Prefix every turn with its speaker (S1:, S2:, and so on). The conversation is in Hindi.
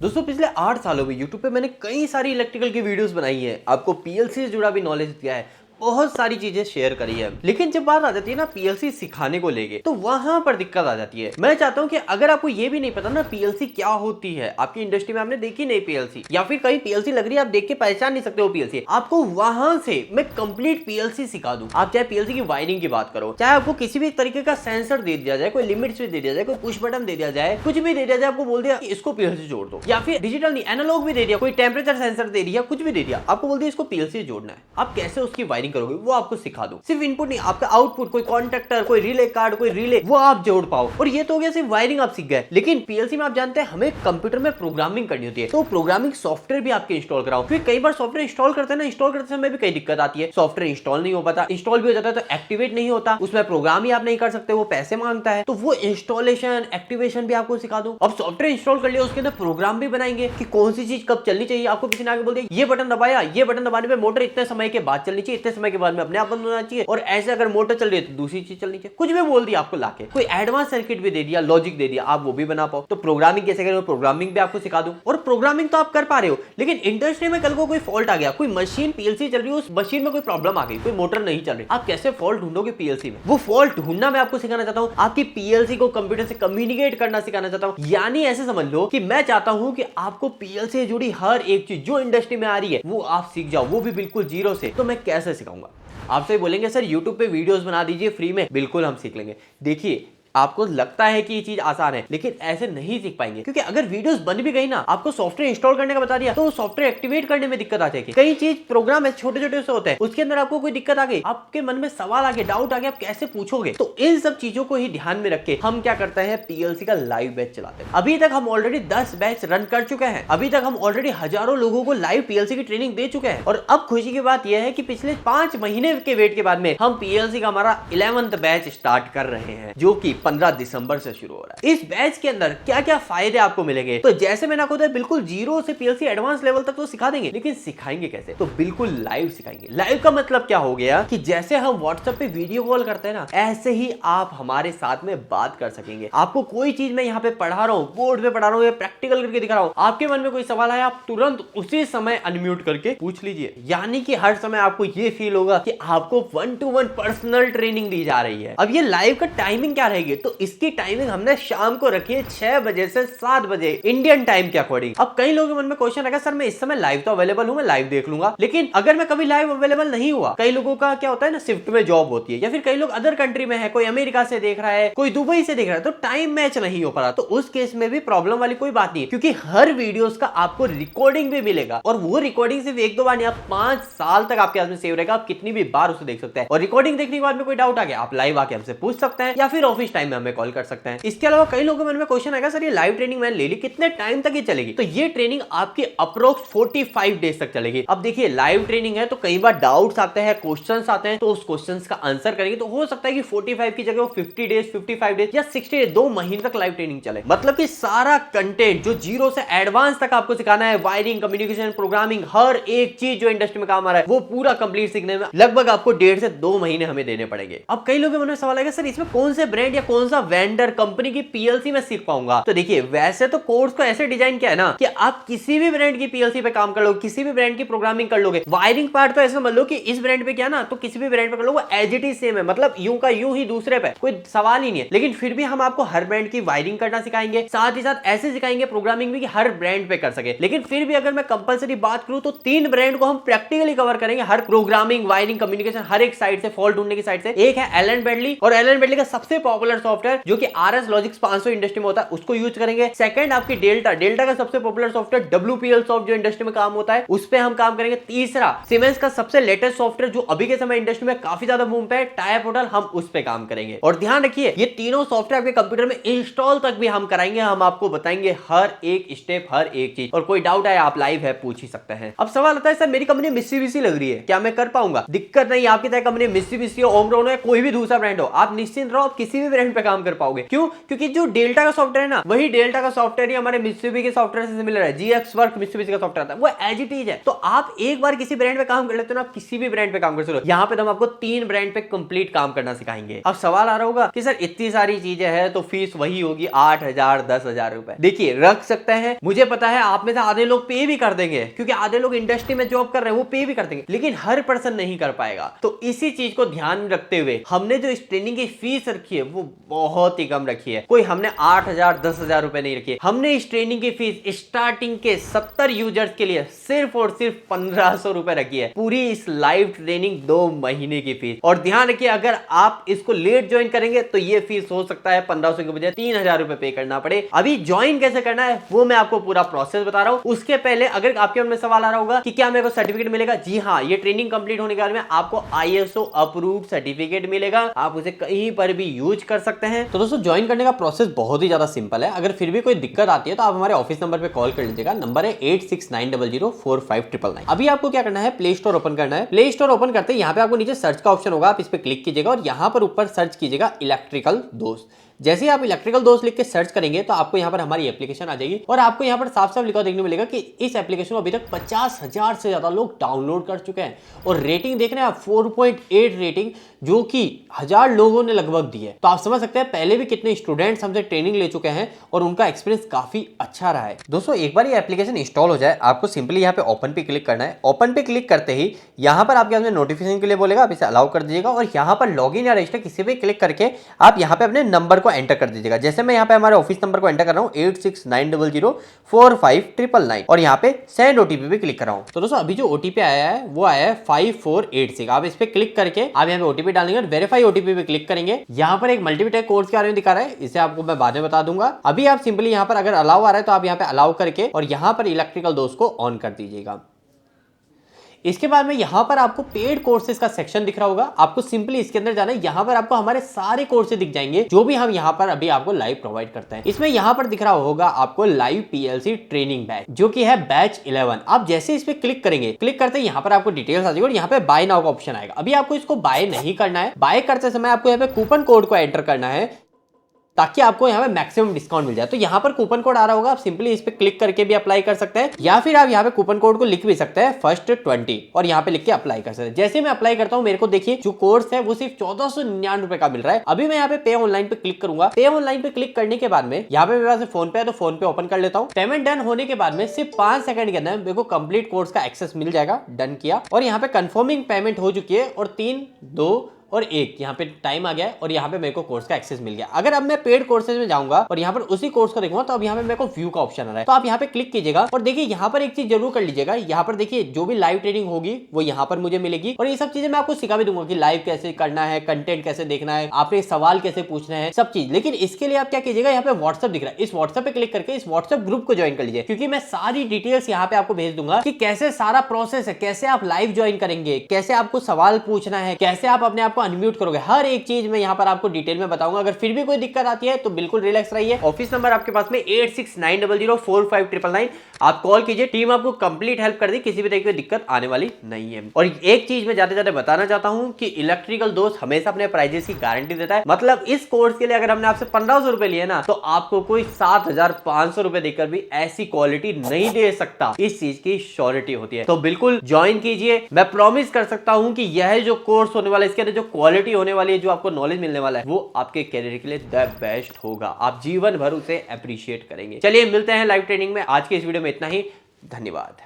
S1: दोस्तों पिछले 8 सालों में YouTube पे मैंने कई सारी इलेक्ट्रिकल की वीडियोस बनाई है, आपको पीएलसी से जुड़ा भी नॉलेज दिया है, बहुत सारी चीजें शेयर करी है। लेकिन जब बात आ जाती है ना पीएलसी सिखाने को लेके, तो वहां पर दिक्कत आ जाती है। मैं चाहता हूं कि अगर आपको ये भी नहीं पता ना पीएलसी क्या होती है, आपकी इंडस्ट्री में आपने देखी नहीं पीएलसी, या फिर कहीं पीएलसी लग रही है आप देख के पहचान नहीं सकते हो पीएलसी, आपको वहां से मैं कंप्लीट पीएलसी सिखा दूं। आप चाहे पीएलसी की वायरिंग की बात करो, चाहे आपको किसी भी तरीके का सेंसर दे दिया जाए, कोई लिमिट स्विच दे दिया जाए, कोई पुश बटन दे दिया जाए, कुछ भी दे दिया जाए, आपको बोल दिया इसको पीएलसी जोड़ दो, या फिर डिजिटल नहीं एनालॉग भी दे दिया, कोई टेम्परेचर सेंसर दे दिया, कुछ भी दे दिया, आपको बोल दिया इसको पीएलसी जोड़ना है, आप कैसे उसकी वायरिंग करोगे वो आपको सिखा दूं। सिर्फ इनपुट नहीं, आपका आउटपुट, कोई कॉन्टेक्टर, कोई रिले कार्ड, कोई रिले, वो आप जोड़ पाओ। और ये तो हो गया सिर्फ वायरिंग आप सीख गए। लेकिन पीएलसी में आप जानते हैं हमें कंप्यूटर में प्रोग्रामिंग करनी होती है, तो प्रोग्रामिंग सॉफ्टवेयर भी आपके इंस्टॉल कराओ, क्योंकि कई बार सॉफ्टवेयर इंस्टॉल करते हैं ना, इंस्टॉल करते समय भी कई दिक्कत आती है, सॉफ्टवेयर इंस्टॉल नहीं हो पाता, इंस्टॉल भी हो जाता है तो एक्टिवेट नहीं होता, उसमें प्रोग्राम ही आप नहीं कर सकते, वो पैसे मांगता है, तो वो इंस्टॉलेशन एक्टिवेशन भी आपको सिखा दूं। अब सॉफ्टवेयर इंस्टॉल कर लिया, उसके अंदर प्रोग्राम भी बनाएंगे कि कौन सी चीज कब चलनी चाहिए। आपको किसी ने आगे बोल दिया ये बटन दबाया, ये बटन दबाने पे मोटर इतने समय के बाद चलनी चाहिए, इतने समय के बाद में अपने आप बंद होना चाहिए, और ऐसे अगर मोटर चल रही है तो दूसरी चीज चलनी चाहिए, कुछ भी बोल दिया आपको लाके, कोई एडवांस सर्किट भी दे दिया, लॉजिक दे दिया, आप वो भी बना पाओ। तो प्रोग्रामिंग कैसे करें, प्रोग्रामिंग भी आपको सिखा दूं। और प्रोग्रामिंग तो आप कर पा रहे हो, लेकिन इंडस्ट्री में कल को कोई फॉल्ट आ गया, कोई मशीन पीएलसी चल रही है, उस मशीन में कोई प्रॉब्लम आ गई, कोई मोटर नहीं चल रही, आप कैसे फॉल्ट ढूंढोगे पीएलसी में, वो फॉल्ट ढूंढना मैं आपको सिखाना चाहता हूं। आपकी पीएलसी को कंप्यूटर से कम्युनिकेट करना सिखाना चाहता हूं। यानी ऐसे समझ लो कि मैं चाहता हूं कि आपको पीएलसी से जुड़ी हर एक चीज जो इंडस्ट्री में आ रही है वो आप सीख जाओ, वो भी बिल्कुल जीरो से। तो मैं कैसे सिखाऊंगा? आपसे बोलेंगे सर YouTube पे वीडियोस बना दीजिए फ्री में, बिल्कुल हम सीख लेंगे। देखिए आपको लगता है कि ये चीज आसान है, लेकिन ऐसे नहीं सीख पाएंगे, क्योंकि अगर वीडियोस बन भी गई ना, आपको सॉफ्टवेयर इंस्टॉल करने का बता दिया तो सॉफ्टवेयर एक्टिवेट करने में दिक्कत आ जाएगी। कई चीज प्रोग्राम है छोटे छोटे से होते हैं, उसके अंदर आपको कोई दिक्कत आ गई, आपके मन में सवाल आ गया, डाउट आ गया, आप कैसे पूछोगे? तो इन सब चीजों को ही ध्यान में रख के हम क्या करते हैं, पीएलसी का लाइव बैच चलाते हैं। अभी तक हम ऑलरेडी 10 बैच रन कर चुके हैं, अभी तक हम ऑलरेडी हजारों लोगों को लाइव पीएलसी की ट्रेनिंग दे चुके हैं। और अब खुशी की बात यह है कि पिछले 5 महीने के वेट के बाद में हम पीएलसी का हमारा 11th बैच स्टार्ट कर रहे हैं, जो कि 15 दिसंबर से शुरू हो रहा है। इस बैच के अंदर क्या क्या फायदे आपको मिलेंगे, तो जैसे मैंने आपको बताया बिल्कुल जीरो से पीएलसी एडवांस लेवल तक तो सिखा देंगे, लेकिन सिखाएंगे कैसे? तो बिल्कुल लाइव सिखाएंगे। लाइव का मतलब क्या हो गया कि जैसे हम व्हाट्सएप पे वीडियो कॉल करते हैं ना, ऐसे ही आप हमारे साथ में बात कर सकेंगे। आपको कोई चीज मैं यहाँ पे पढ़ा रहा हूँ, बोर्ड पे पढ़ा रहा हूँ या प्रैक्टिकल करके दिखा रहा हूँ, आपके मन में कोई सवाल आया, आप तुरंत उसी समय अनम्यूट करके पूछ लीजिए। यानी कि हर समय आपको ये फील होगा कि आपको 1-to-1 पर्सनल ट्रेनिंग दी जा रही है। अब ये लाइव का टाइमिंग क्या रहेगी, तो इसकी टाइमिंग हमने शाम को रखी है 6 बजे से 7 बजे इंडियन टाइम के अकॉर्डिंग। अब कई लोगों के मन में क्वेश्चन रहेगा, सर मैं इस समय लाइव तो अवेलेबल हूं, मैं लाइव देख लूंगा, लेकिन अगर मैं कभी लाइव अवेलेबल नहीं हुआ, कई लोगों का क्या होता है ना, शिफ्ट में जॉब होती है, या फिर कई लोग अदर कंट्री में है, कोई अमेरिका से देख रहा है, कोई दुबई से देख रहा है, तो टाइम मैच नहीं हो पा रहा, तो उस केस में भी प्रॉब्लम वाली कोई बात नहीं है, क्योंकि हर वीडियोस का आपको रिकॉर्डिंग भी मिलेगा, और वो रिकॉर्डिंग सिर्फ 1-2 बार नहीं, आप 5 साल तक आपके पास में सेव रहेगा, आप कितनी भी बार उसे देख सकते हैं। और रिकॉर्डिंग देखने के बाद में कोई डाउट आ गया, आप लाइव आके हमसे पूछ सकते हैं, या फिर ऑफिस टाइम में हमें कॉल कर सकते हैं। इसके अलावा कई लोगों के मन में क्वेश्चन आएगा, सर ये लाइव ट्रेनिंग मैंने ले ली, कितने टाइम तक ये चलेगी? तो ये ट्रेनिंग आपकी अप्रोक्स 45 डेज तक चलेगी। अब देखिए लाइव ट्रेनिंग है तो कई बार डाउट्स आते हैं, क्वेश्चंस आते हैं, तो उस क्वेश्चंस का आंसर करेंगे, तो हो सकता है कि 45 की जगह वो 50 डेज, 55 डेज या 60 डेज, 2 महीने तक लाइव ट्रेनिंग चले। मतलब कि सारा कंटेंट जो जीरो से एडवांस तक आपको सिखाना है, वायरिंग, कम्युनिकेशन, प्रोग्रामिंग, हर एक चीज जो इंडस्ट्री में काम आ रहा है, वो पूरा कंप्लीट सीखने में लगभग आपको 1.5 से 2 महीने हमें देने पड़ेंगे। अब कई लोगों के मन में सवाल आएगा, सर इसमें कौन से ब्रांड या कौन सा वेंडर कंपनी की पीएलसी में सीख पाऊंगा? तो देखिए वैसे तो कोर्स को ऐसे डिजाइन किया है ना कि आप किसी भी ब्रांड की पीएलसी पे काम कर लोगे, किसी भी ब्रांड की प्रोग्रामिंग कर लोगे। वायरिंग पार्ट तो ऐसे समझ लो कि इस ब्रांड पे क्या ना, तो किसी भी ब्रांड पे कर लो, वो एज इट इज सेम है, मतलब यूं का यूं ही दूसरे पे, कोई सवाल ही नहीं है। लेकिन फिर भी हम आपको हर ब्रांड की वायरिंग करना सिखाएंगे, साथ ही साथ ऐसे सिखाएंगे प्रोग्रामिंग भी कि हर ब्रांड पे कर सके। लेकिन फिर भी अगर मैं कंपलसरी बात करूं तो 3 ब्रांड को हम प्रैक्टिकली कवर करेंगे, हर प्रोग्रामिंग, वायरिंग, कम्युनिकेशन, हर एक साइड से, फॉल्ट ढूंढने की साइड से। एक है एलन ब्रैडली, और एलन ब्रैडली का सबसे पॉपुलर सॉफ्टवेयर जो कि RS लॉजिक्स 500 इंडस्ट्री में होता है, उसको यूज करेंगे। सेकंड आपकी डेल्टा का सबसे पॉपुलर सॉफ्टवेयर WPL सॉफ्ट जो इंडस्ट्री में काम होता है, उस पे हम काम करेंगे। तीसरा सीमेंस का सबसे लेटेस्ट सॉफ्टवेयर जो अभी के समय इंडस्ट्री में काफी ज्यादा बूम पे है, टायर पोर्टल, हम उस पे काम करेंगे। और ध्यान रखिए ये तीनों सॉफ्टवेयर आपके कंप्यूटर में इंस्टॉल तक भी हम कराएंगे, हम आपको बताएंगे हर एक स्टेप, हर एक चीज। और कोई डाउट है आप लाइव है पूछ ही सकते हैं। अब सवाल आता है, सर मेरी कंपनी मित्सुबिशी लग रही है, क्या मैं कर पाऊंगा? दिक्कत नहीं, आपकी तरह कंपनी मित्सुबिशी हो, ओमरॉन हो, कोई भी दूसरा ब्रांड हो, आप निश्चिंत रहो, आप किसी भी ब्रांड ब्रांड पे काम कर पाओगे। क्यों? क्योंकि जो डेल्टा का सॉफ्टवेयर है ना, वही डेल्टा का सॉफ्टवेयर ही हमारे मित्सुबिशी के सॉफ्टवेयर से सिमिलर है। जीएक्स वर्क मित्सुबिशी का सॉफ्टवेयर था, वो एज इट इज है। तो आप एक बार किसी ब्रांड पे काम कर लेते हो ना, किसी भी ब्रांड पे काम कर सकते हो। यहाँ पे तो हम आपको 3 ब्रांड पे कंप्लीट काम करना सिखाएंगे। अब सवाल आ रहा होगा कि सर इतनी सारी चीजें हैं तो फीस वही होगी 8,000 10,000 रुपए। देखिए रख सकते हैं, मुझे पता है आप में से आधे लोग पे भी कर देंगे, क्योंकि आधे लोग इंडस्ट्री में जॉब कर रहे हैं, वो पे भी कर देंगे, लेकिन हर पर्सन नहीं कर पाएगा। तो इसी चीज को ध्यान में रखते हुए हमने जो इस ट्रेनिंग की फीस रखी है वो बहुत ही कम रखी है। कोई हमने 8,000 10,000 रुपए नहीं रखी है। हमने इस ट्रेनिंग की फीस स्टार्टिंग के 70 यूजर्स के लिए सिर्फ और सिर्फ 1,500 रुपए रखी है। पूरी इस लाइव ट्रेनिंग 2 महीने की फीस। और ध्यान रखिए, अगर आप इसको लेट ज्वाइन करेंगे तो ये फीस हो सकता है 1,500 के बजाय 3,000 रुपए पे करना पड़े। अभी ज्वाइन कैसे करना है वो मैं आपको पूरा प्रोसेस बता रहा हूं। उसके पहले अगर आपके मन में सवाल आ रहा होगा कि क्या मेरे को सर्टिफिकेट मिलेगा, जी हाँ, ये ट्रेनिंग कंप्लीट होने के बाद में आपको ISO अप्रूव्ड सर्टिफिकेट मिलेगा। आप उसे कहीं पर भी यूज कर सकते हैं। तो दोस्तों ज्वाइन करने का प्रोसेस बहुत ही ज्यादा सिंपल है। अगर फिर भी कोई दिक्कत आती है तो आप हमारे ऑफिस नंबर पे कॉल कर लीजिएगा। नंबर है 8690045999। अभी आपको क्या करना है, प्ले स्टोर ओपन करना है। प्ले स्टोर ओपन करते ही यहाँ पे आपको नीचे सर्च का ऑप्शन होगा, आप इस पे क्लिक कीजिएगा और यहाँ पर ऊपर सर्च कीजिएगा इलेक्ट्रिकल दोस्त। जैसे ही आप इलेक्ट्रिकल दोस्त लिख के सर्च करेंगे तो आपको यहाँ पर हमारी एप्लीकेशन आ जाएगी और आपको यहाँ पर साफ साफ लिखा देखने मिलेगा कि इस एप्लीकेशन को अभी तक 50,000 से ज्यादा लोग डाउनलोड कर चुके हैं और रेटिंग देख रहे हैं आप 4.8 रेटिंग, जो कि 1000 लोगों ने लगभग दी है। तो आप समझ सकते हैं पहले भी कितने स्टूडेंट्स हमसे ट्रेनिंग ले चुके हैं और उनका एक्सपीरियंस काफी अच्छा रहा है। दोस्तों एक बार ये एप्लीकेशन इंस्टॉल हो जाए, आपको सिंपली यहाँ पे ओपन पे क्लिक करना है। ओपन पे क्लिक करते ही यहाँ पर आपके सामने नोटिफिकेशन के लिए बोलेगा, आप इसे अलाउ कर दीजिएगा और यहाँ पर लॉगिन या रजिस्टर किसी पे क्लिक करके आप यहाँ पे अपने नंबर को एंटर कर दीजिएगा। जैसे मैं यहाँ पे हमारे ऑफिस नंबर को एंटर कर रहा हूँ 8690045999 और यहाँ पे सेंड OTP पे क्लिक कर रहा हूँ। तो दोस्तों अभी जो OTP आया है वो आया है 5486। आप इस पे क्लिक करके आप यहाँ पे OTP डालेंगे और वेरीफाई OTP पे क्लिक करेंगे। यहाँ पर एक मल्टीमीटर कोर्स के बारे में दिखा रहा है, इसे आपको मैं बाद में बता दूंगा। अभी आप सिंपली यहाँ पर अगर अलाउ आ रहा है तो आप यहाँ पे अलाउ करके और यहाँ पर इलेक्ट्रिकल दोस्त को ऑन कर दीजिएगा। इसके बाद में यहाँ पर आपको पेड कोर्सेज का सेक्शन दिख रहा होगा, आपको सिंपली इसके अंदर जाना है। यहाँ पर आपको हमारे सारे कोर्सेज दिख जाएंगे जो भी हम यहाँ पर अभी आपको लाइव प्रोवाइड करते हैं। इसमें यहाँ पर दिख रहा होगा आपको लाइव PLC ट्रेनिंग बैच, जो कि है बैच 11। आप जैसे इस पे क्लिक करेंगे, क्लिक करते ही यहाँ पर आपको डिटेल्स आ जाएगी और यहाँ पे बाय नाउ का ऑप्शन आएगा। अभी आपको इसको बाय नहीं करना है, बाय करते समय आपको यहाँ पे कूपन कोड को एंटर करना है ताकि आपको यहाँ पे मैक्सिमम डिस्काउंट मिल जाए। तो यहाँ पर कूपन कोड आ रहा होगा, आप सिंपली इस पे क्लिक करके भी अप्लाई कर सकते हैं या फिर आप यहाँ पे कूपन कोड को लिख भी सकते हैं फर्स्ट 20 और यहाँ पे लिख के अप्लाई कर सकते हैं। जैसे मैं अप्लाई करता हूँ मेरे को देखिए जो कोर्स है वो सिर्फ 1499 रुपए का मिल रहा है। अभी मैं यहाँ पे पे ऑनलाइन पे क्लिक करूंगा। पे ऑनलाइन पे क्लिक करने के बाद में यहाँ पे मेरे पास फोन पे है तो फोन पे ओपन कर लेता हूँ। पेमेंट डन होने के बाद में सिर्फ 5 सेकंड के अंदर मेरे को कंप्लीट कोर्स का एक्सेस मिल जाएगा। डन किया और यहाँ पे कंफर्मिंग पेमेंट हो चुकी है और 3 2 और 1 यहाँ पे टाइम आ गया है और यहाँ पे मेरे को कोर्स का एक्सेस मिल गया। अगर अब मैं पेड कोर्सेज में जाऊंगा और यहाँ पर उसी कोर्स को देखूंगा तो अब यहाँ पे मेरे को व्यू का ऑप्शन आ रहा है, तो आप यहाँ पे क्लिक कीजिएगा और देखिए यहाँ पर एक चीज जरूर कर लीजिएगा। यहाँ पर देखिए जो भी लाइव ट्रेनिंग होगी वो यहाँ पर मुझे मिलेगी और ये सब चीजें मैं आपको सिखा भी दूंगा कि लाइव कैसे करना है, कंटेंट कैसे देखना है, आपने सवाल कैसे पूछना है, सब चीज। लेकिन इसके लिए आप क्या कीजिएगा, यहाँ पे व्हाट्सएप दिख रहा है, इस व्हाट्सएप पे क्लिक करके इस व्हाट्सएप ग्रुप को ज्वाइन कर लीजिए, क्योंकि मैं सारी डिटेल्स यहाँ पे आपको भेज दूंगा कि कैसे सारा प्रोसेस है, कैसे आप लाइव ज्वाइन करेंगे, कैसे आपको सवाल पूछना है, कैसे आप अपने आप को अनम्यूट करोगे। हर एक चीज मैं यहाँ पर आपको डिटेल में बताऊंगा। अगर फिर भी कोई दिक्कत आती है तो बिल्कुल रिलैक्स रहिए। ऑफिस नंबर आपके पास में 8690045999। आप कॉल कीजिए, टीम आपको कंप्लीट हेल्प कर दी, किसी भी तरीके की दिक्कत आने वाली नहीं है। और एक चीज मैं जाते जाते बताना चाहता हूं कि इलेक्ट्रिकल दोस्त हमेशा अपने प्राइजेस की गारंटी देता है। मतलब इस कोर्स के लिए अगर हमने आपसे 1500 रुपए लिए ना तो आपको कोई 7,500 रुपए देकर भी ऐसी क्वालिटी नहीं दे सकता। इस चीज की श्योरिटी होती है। तो बिल्कुल ज्वाइन कीजिए। मैं प्रॉमिस कर सकता हूं कि यह जो कोर्स होने वाला है, इसके अंदर जो क्वालिटी होने वाली है, जो आपको नॉलेज मिलने वाला है, वो आपके कैरियर के लिए द बेस्ट होगा। आप जीवन भर उसे अप्रिशिएट करेंगे। चलिए मिलते हैं लाइव ट्रेनिंग में। आज के इस वीडियो में इतना ही। धन्यवाद।